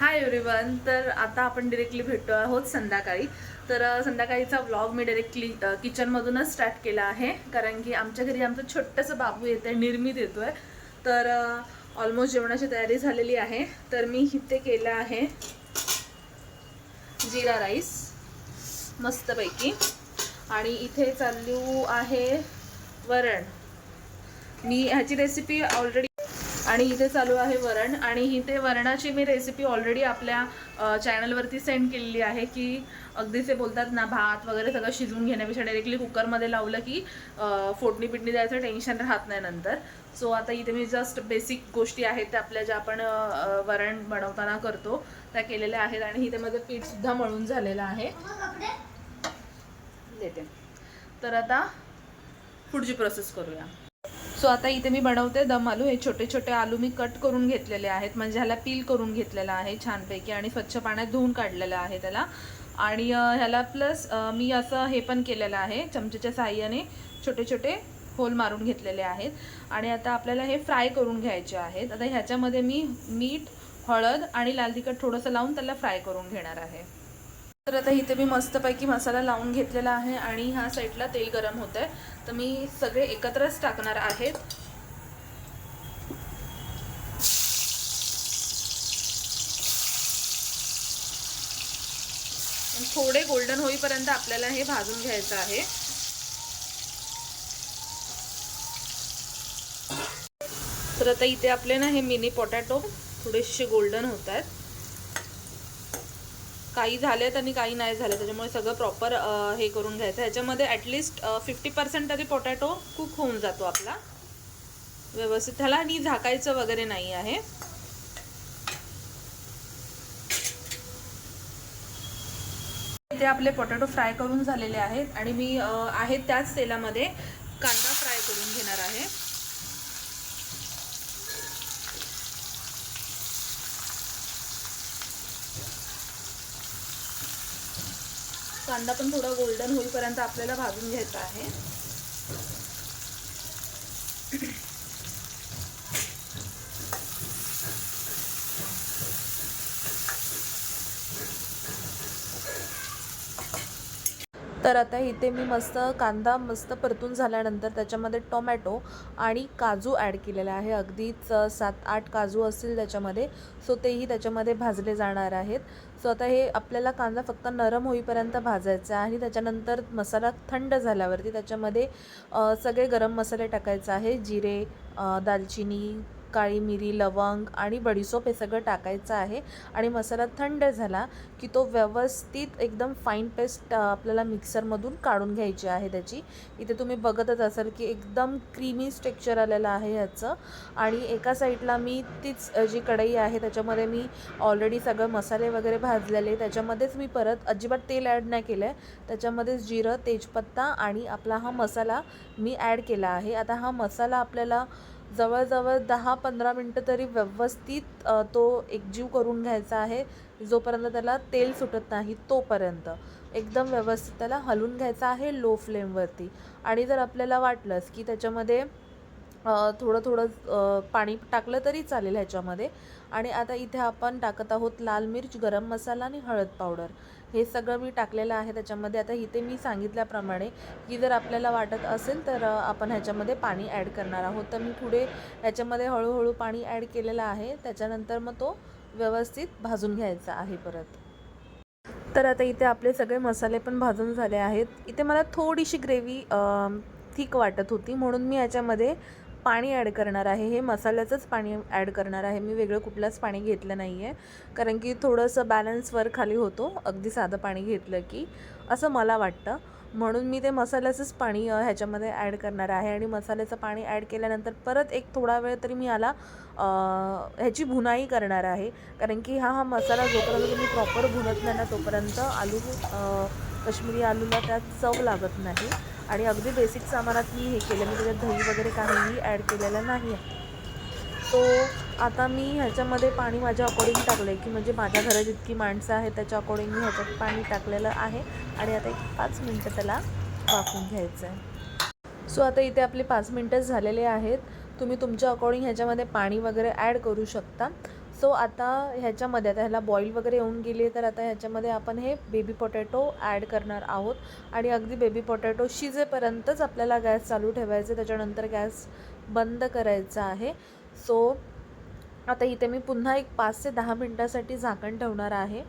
Hi everyone. तर आता आपण डिरेक्टली भेटतो आहोत संध्याकाळी. तर संध्याकाळीचा व्लॉग मी डायरेक्टली किचनमधूनच स्टार्ट केला आहे, कारण की आमच्या घरी आमचं छोटंसं बाबू येतं आहे, निर्मित येतो आहे. तर ऑलमोस्ट जेवणाची तयारी झालेली आहे. तर मी इथे केलं आहे जिरा राईस मस्तपैकी, आणि इथे चालू आहे वरण. मी ह्याची रेसिपी ऑलरेडी, आणि इथे चालू आहे वरण, आणि इथे वरणाची मी रेसिपी ऑलरेडी आपल्या चॅनलवरती सेंड केलेली आहे. की अगदी ते बोलतात ना, भात वगैरे सगळं शिजवून घेण्यापेक्षा डायरेक्टली कुकरमध्ये लावलं की फोडणी पिडणी द्यायचं टेन्शन राहत नाही नंतर. सो आता इथे मी जस्ट बेसिक गोष्टी आहेत त्या आपल्या ज्या आपण वरण बनवताना करतो त्या केलेल्या आहेत. आणि इथे माझं पीठसुद्धा मळून झालेलं आहे. देते. तर आता पुढची प्रोसेस करूया. सो आता इथे मी बनवते दम आलू. हे छोटे छोटे आलू मी कट करून घेतलेले आहेत, म्हणजे ह्याला पील करून घेतलेलं आहे छानपैकी, आणि स्वच्छ पाण्यात धुवून काढलेलं आहे त्याला. आणि ह्याला प्लस मी असं हे पण केलेलं आहे, चमचेच्या साहाय्याने छोटे छोटे होल मारून घेतलेले आहेत. आणि आता आपल्याला हे फ्राय करून घ्यायचे आहेत. आता ह्याच्यामध्ये मी मीठ, हळद आणि लाल तिखट थोडंसं लावून त्याला फ्राय करून घेणार आहे. तर आता इथे मी मस्तपैकी मसाला लावून घेतलेला आहे, आणि ह्या साईडला तेल गरम होत आहे. तर मी सगळे एकत्रच टाकणार आहेत. थोडे गोल्डन होईपर्यंत आपल्याला हे भाजून घ्यायचं आहे. तर आता इथे आपले ना हे मिनी पोटॅटो थोडेसे गोल्डन होत आहेत. काही झालेत आणि काही नाही झाले, त्याच्यामुळे सगळं प्रॉपर हे करून घ्यायचं. ह्याच्यामध्ये ॲटलिस्ट 50% तरी पोटॅटो कुक होऊन जातो आपला व्यवस्थित. त्याला आणि झाकायचं वगैरे नाही आहे. ते आपले पोटॅटो फ्राय करून झालेले आहेत, आणि मी आहे त्याच तेलामध्ये कांदा फ्राय करून घेणार आहे. कांदा पण थोडा गोल्डन होईपर्यंत आपल्याला भाजून घ्यायचा आहे. तर आता इथे मी कांदा मस्त परतून झाल्यानंतर त्याच्यामध्ये टोमॅटो आणि काजू ॲड केलेला आहे. अगदीच 7-8 काजू असतील त्याच्यामध्ये. सो तेही त्याच्यामध्ये भाजले जाणार आहेत. सो आता हे आपल्याला कांदा फक्त नरम होईपर्यंत भाजायचा आहे, आणि त्याच्यानंतर मसाला थंड झाल्यावरती त्याच्यामध्ये सगळे गरम मसाले टाकायचे आहे. जिरे, दालचिनी, काळी मिरी, लवंग आणि बडीशोप हे सगळं टाकायचं आहे. आणि मसाला थंड झाला की तो व्यवस्थित एकदम फाईन पेस्ट आपल्याला मिक्सरमधून काढून घ्यायची आहे त्याची. इथे तुम्ही बघतच असाल की एकदम क्रीमी टेक्स्चर आलेलं आहे ह्याचं. आणि एका साईडला मी तीच जी कढई आहे त्याच्यामध्ये मी ऑलरेडी सगळं मसाले वगैरे भाजलेले, त्याच्यामध्येच मी परत अजिबात तेल ॲड नाही केलं आहे. त्याच्यामध्येच जिरं, तेजपत्ता आणि आपला हा मसाला मी ॲड केला आहे. आता हा मसाला आपल्याला जवळजवळ 10-15 मिनटं तरी व्यवस्थित तो एकजीव करून घ्यायचा आहे. जोपर्यंत त्याला तेल सुटत नाही तोपर्यंत एकदम व्यवस्थित त्याला हलवून घ्यायचा आहे लो फ्लेमवरती. आणि जर आपल्याला वाटलंच की त्याच्यामध्ये थोडं थोडं पाणी टाकलं तरी चालेल ह्याच्यामध्ये. आणि आता इथे आपण टाकत आहोत लाल मिर्च, गरम मसाला आणि हळद पावडर. हे सगळं मी टाकलेलं आहे त्याच्यामध्ये. आता इथे मी सांगितल्याप्रमाणे की जर आपल्याला वाटत असेल तर आपण ह्याच्यामध्ये पाणी ॲड करणार आहोत. तर मी पुढे ह्याच्यामध्ये हळूहळू पाणी ॲड केलेलं आहे. त्याच्यानंतर मग तो व्यवस्थित भाजून घ्यायचा आहे परत. तर आता इथे आपले सगळे मसाले पण भाजून झाले आहेत. इथे मला थोडीशी ग्रेव्ही थिक वाटत होती, म्हणून मी याच्यामध्ये पाणी ॲड करणार आहे. हे मसाल्याचंच पाणी ॲड करणार आहे मी, वेगळं कुठलंच पाणी घेतलं नाही आहे. कारण की थोडंसं बॅलन्स वर खाली होतो अगदी साधं पाणी घेतलं की, असं मला वाटतं. म्हणून मी ते मसाल्याचंच पाणी ह्याच्यामध्ये ॲड करणार आहे. आणि मसाल्याचं पाणी ॲड केल्यानंतर परत एक थोडा वेळ तरी मी याला ह्याची भुनाई करणार आहे. कारण की हा मसाला जोपर्यंत तुम्ही प्रॉपर भुनत नाही ना तोपर्यंत काश्मीरी आलूला त्यात चव लागत नाही. आणि अगदी बेसिक सामानात मी हे केलं, मी त्याच्यात दही वगैरे काहीही ॲड केलेलं नाही आहे. तो आता मी ह्याच्यामध्ये पाणी माझ्या अकॉर्डिंग टाकलं आहे, की म्हणजे माझ्या घरात जितकी माणसं आहेत त्याच्या अकॉर्डिंग मी ह्याच्यात पाणी टाकलेलं आहे. आणि आता 5 मिनटं त्याला वाफवून घ्यायचं आहे. सो आता इथे आपले 5 मिनटं झालेले आहेत. तुम्ही तुमच्या अकॉर्डिंग ह्याच्यामध्ये पाणी वगैरे ॲड करू शकता. सो आता ह्याच्यामध्ये आता ह्याला बॉईल वगैरे येऊन गेली तर आता ह्याच्यामध्ये आपण हे बेबी पोटॅटो ॲड करणार आहोत आणि अगदी बेबी पोटॅटो शिजेपर्यंतच आपल्याला गॅस चालू ठेवायचे, त्याच्यानंतर गॅस बंद करायचा आहे. सो आता इथे मी पुन्हा एक 5 ते 10 मिनटासाठी झाकण ठेवणार आहे.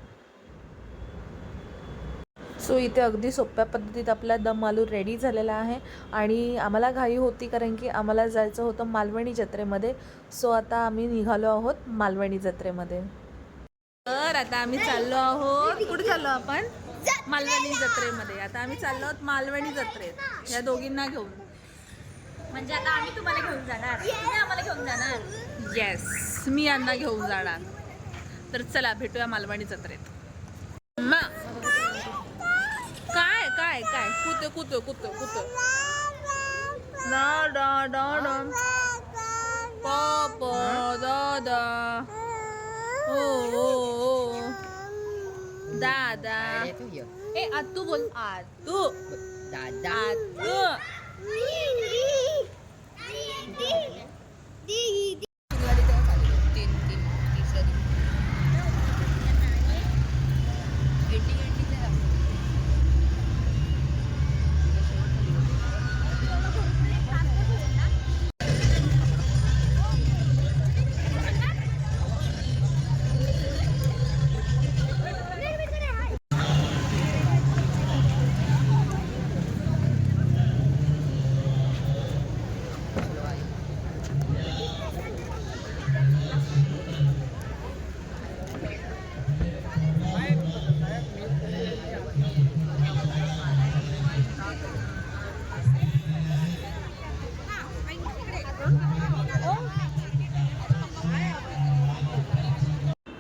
सो इथे अगदी सोप्या पद्धतीत आपला दम आलू रेडी झालेला आहे आणि आम्हाला घाई होती कारण की आम्हाला जायचं होतं मालवणी जत्रेमध्ये. सो आता आम्ही निघालो आहोत मालवणी जत्रेमध्ये. तर आता आम्ही चाललो आहोत, कुठे चाललो आपण? मालवणी जत्रेमध्ये. आता आम्ही चाललो आहोत मालवणी जत्रेत या दोघींना घेऊन. म्हणजे आता आम्ही तुम्हाला घेऊन जाणार, तुम्ही आम्हाला घेऊन जाणार. येस, मी यांना घेऊन जाणार. तर चला भेटूया मालवणी जत्रेत. काय काय काय कुत कुत कुत कुत ना डा डा डा पापा दादा ओ ओ ओ दादा. ए आतू बोल, आतू दादा. आतू.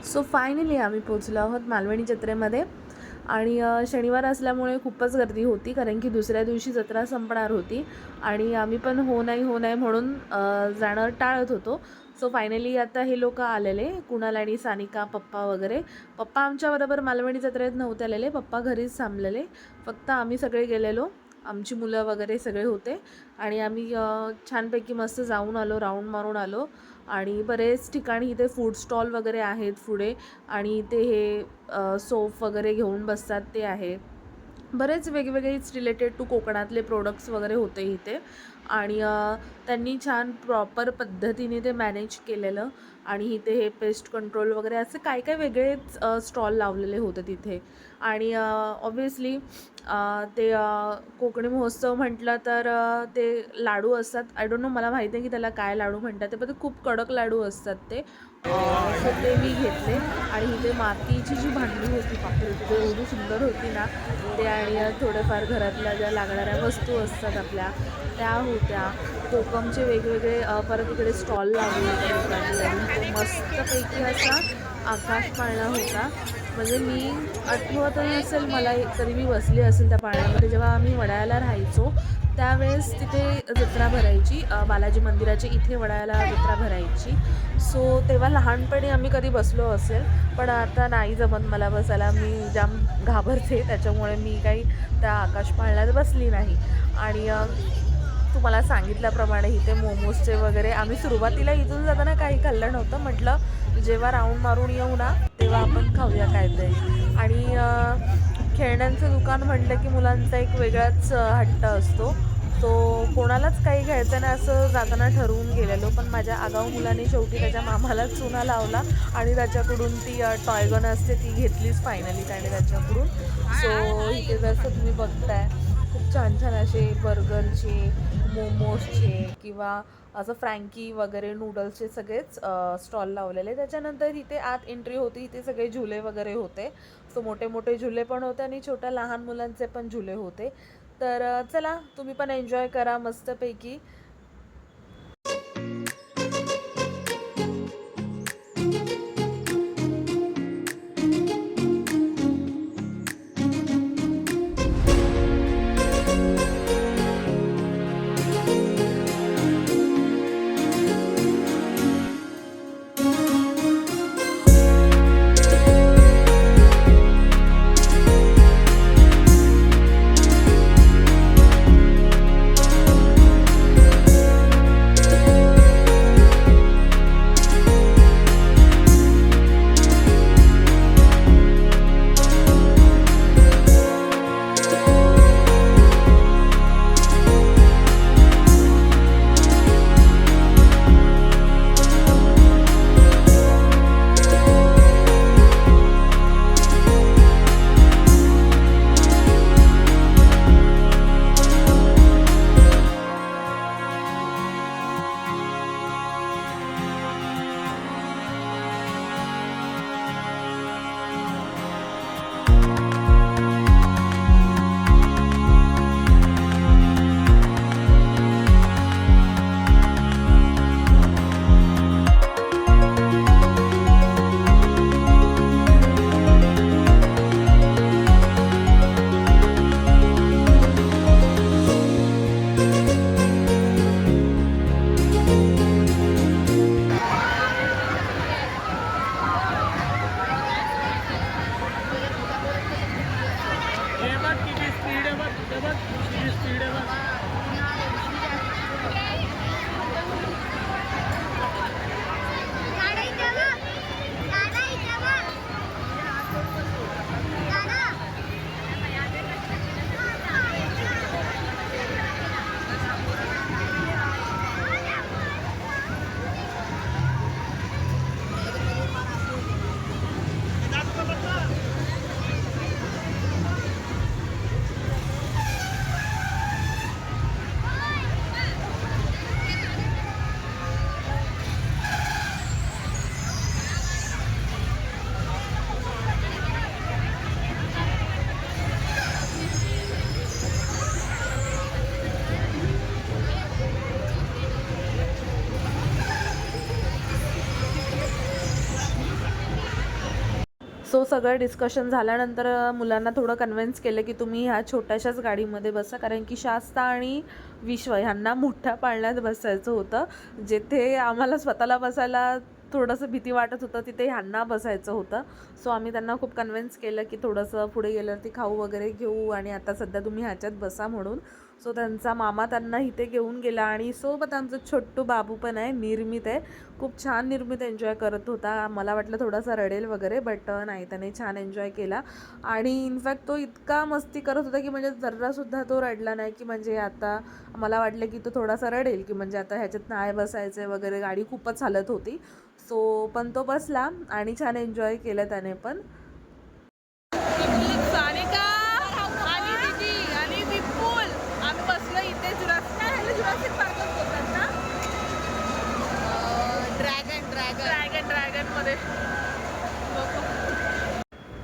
सो फायनली आम्ही पोचलो आहोत मालवणी जत्रेमध्ये आणि शनिवार असल्यामुळे खूपच गर्दी होती कारण की दुसऱ्या दिवशी जत्रा संपणार होती आणि आम्ही पण हो नाही म्हणून जाणं टाळत होतो. सो फायनली आता हे लोक आलेले, कुणाल आणि सानिका, पप्पा वगैरे. पप्पा आमच्याबरोबर मालवणी जत्रेत नव्हते आलेले, पप्पा घरीच थांबलेले. फक्त आम्ही सगळे गेलेलो, आमची मुलं वगैरे सगळे होते आणि आम्ही छानपैकी मस्त जाऊन आलो, राऊंड मारून आलो. आणि बरेच ठिकाणी इथे फूड स्टॉल वगैरे आहेत पुढे आणि इथे हे सोफ वगैरे घेऊन बसतात ते आहे. बरेच वेगवेगळेच रिलेटेड टू कोकणातले प्रोडक्ट्स वगैरे होते इथे आणि त्यांनी छान प्रॉपर पद्धतीने ते मॅनेज केलेलं आणि इथे हे पेस्ट कंट्रोल वगैरे असे काय काय वेगळेच स्टॉल लावलेले होते तिथे. आणि ऑब्व्हियसली ते कोकणी महोत्सव म्हटलं तर ते लाडू असतात. आय डोंट नो, मला माहिती नाही की त्याला काय लाडू म्हणतात ते, पण ते खूप कडक लाडू असतात ते. सो ते मी घेतले आणि इथे मातीची जी भांडी होती पापडी ती एवढी सुंदर होती ना ते, आणि थोडेफार घरातल्या ज्या लागणाऱ्या वस्तू असतात आपल्या त्या होत्या. कोकमचे वेगवेगळे परत इकडे स्टॉल लावले होते आणि तो मस्तपैकी असा आकाश पाळणा होता. म्हणजे मी आठवतही असेल मला, तरी मी बसली असेल त्या पाळण्यामध्ये जेव्हा आम्ही वडाळ्याला राहायचो त्यावेळेस तिथे जत्रा भरायची. बालाजी मंदिराच्या इथे वडाळ्याला जत्रा भरायची. सो तेव्हा लहानपणी आम्ही कधी बसलो असेल, पण आता नाही जमत मला बसायला, मी जाम घाबरते, त्याच्यामुळे मी काही त्या आकाश पाळण्यात बसली नाही. आणि तुम्हाला सांगितल्याप्रमाणे इथे मोमोजचे वगैरे, आम्ही सुरुवातीला इथून जाताना काही खाल्लं नव्हतं, म्हटलं जेव्हा राऊंड मारून येऊ ना तेव्हा आपण खाऊया काहीतरी. आणि खेळण्यांचं दुकान म्हटलं की मुलांचा एक वेगळाच हट्ट असतो. तो कोणालाच काही घ्यायचं नाही असं जाताना ठरवून गेलेलो, पण माझ्या आगाऊ मुलाने शेवटी त्याच्या मामालाच चुना लावला आणि त्याच्याकडून ती टॉयगन असते ती घेतलीच फायनली त्याने त्याच्याकडून. सो इथे जसं तुम्ही बघताय खूप छान छान असे बर्गरचे, मोमोजचे किंवा असं फ्रँकी वगैरे नूडल्सचे सगळेच स्टॉल लावलेले. त्याच्यानंतर इथे आत एंट्री होती, इथे सगळे झुले वगैरे होते. सो मोठे मोठे झुले पण होते आणि छोट्या लहान मुलांचे पण झुले होते. तर चला तुम्ही पण एन्जॉय करा मस्तपैकी. सो सगळं डिस्कशन झाल्यानंतर मुलांना थोडं कन्व्हिन्स केलं की तुम्ही ह्या छोट्याशाच गाडीमध्ये बसा, कारण की शास्ता आणि विश्व ह्यांना मोठ्या पाळण्यात बसायचं होतं. जेथे आम्हाला स्वतःला बसायला थोडंसं भीती वाटत होतं तिथे ह्यांना बसायचं होतं. सो आम्ही त्यांना खूप कन्व्हिन्स केलं की थोडंसं पुढे गेल्यावरती खाऊ वगैरे घेऊ आणि आता सध्या तुम्ही ह्याच्यात बसा म्हणून. सो त्यांचा मामा त्यांना इथे घेऊन गेला आणि सोबत आमचं छोटू बाबू पण आहे, निर्मित आहे. खूप छान निर्मित एन्जॉय करत होता. मला वाटलं थोडासा रडेल वगैरे, बट नाही, त्याने छान एन्जॉय केला. आणि इनफॅक्ट तो इतका मस्ती करत होता की म्हणजे जरासुद्धा तो रडला नाही, की म्हणजे आता मला वाटलं की तो थोडासा रडेल की म्हणजे आता ह्याच्यात नाही बसायचं आहे वगैरे, गाडी खूपच हालत होती. सो पण तो बसला आणि छान एन्जॉय केलं त्याने पण. सानिका आणि दीदी आणि विपुल आम्ही बसलो इथे जुरासिक पार्कच बोलतात ना, ड्रॅगन मध्ये.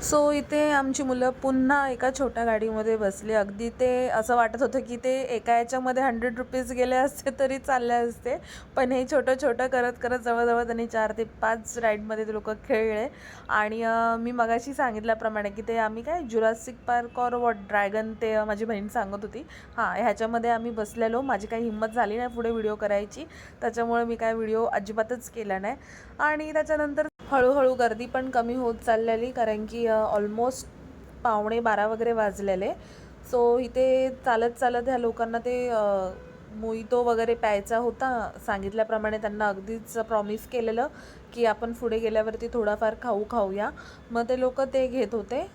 सो इथे आमची मुलं पुन्हा एका छोट्या गाडीमध्ये बसली. अगदी ते असं वाटत होतं की ते एका याच्यामध्ये ₹100 गेले असते तरी चालले असते, पण हे छोटं छोटं करत करत जवळजवळ त्यांनी 4 ते 5 राईडमध्ये ते लोक खेळले. आणि मी मगाशी सांगितल्याप्रमाणे की ते आम्ही काय Jurassic park or what dragon, ते माझी बहीण सांगत होती, हां ह्याच्यामध्ये आम्ही बसलेलो. माझी काही हिंमत झाली नाही पुढे व्हिडिओ करायची, त्याच्यामुळे मी काय व्हिडिओ अजिबातच केला नाही. आणि त्याच्यानंतर हळूहळू गर्दी पण कमी होत चाललेली, कारण की ऑलमोस्ट 11:15 वगैरे वाजलेले. सो इथे चालत चालत ह्या लोकांना ते मोहितो वगैरे प्यायचा होता. सांगितल्याप्रमाणे त्यांना अगदीच प्रॉमिस केलेलं की आपण पुढे गेल्यावरती थोडाफार खाऊया. मग ते लोक ते घेत होते.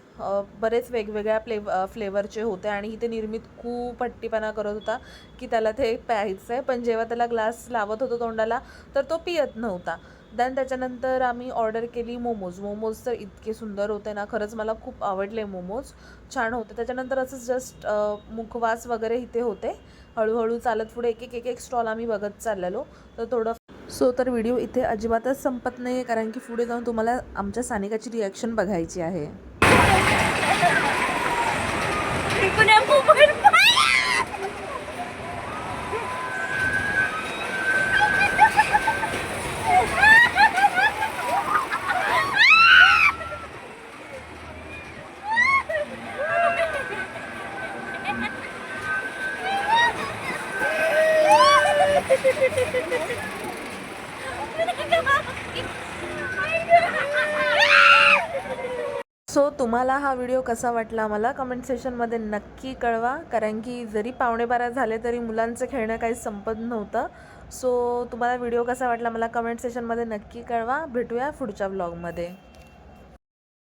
बरेच वेगवेगळ्या फ्लेवरचे होते आणि इथे निर्मित खूप हट्टीपणा करत होता की त्याला ते प्यायचं आहे, पण जेव्हा त्याला ग्लास लावत होतो तोंडाला तर तो पियत नव्हता. देन त्याच्यानंतर आम्ही ऑर्डर केली मोमोज तर इतके सुंदर होते ना, खरंच मला खूप आवडले मोमोज, छान होते. त्याच्यानंतर असंच जस्ट मुखवास वगैरे इथे होते. हळूहळू चालत पुढे एक स्टॉल आम्ही बघत चाललेलो. तर थोडं सो तर व्हिडिओ इथे अजिबातच संपत नाही आहे, कारण की पुढे जाऊन तुम्हाला आमच्या सानिकाची रिॲक्शन बघायची आहे. सो तुम्हाला हा व्हिडिओ कसा वाटला मला कमेंट सेशनमध्ये नक्की कळवा, कारण की जरी 11:15 झाले तरी मुलांचं खेळणं काही संपत नव्हतं. सो तुम्हाला व्हिडिओ कसा वाटला मला कमेंट सेशनमध्ये नक्की कळवा. भेटूया पुढच्या व्लॉगमध्ये.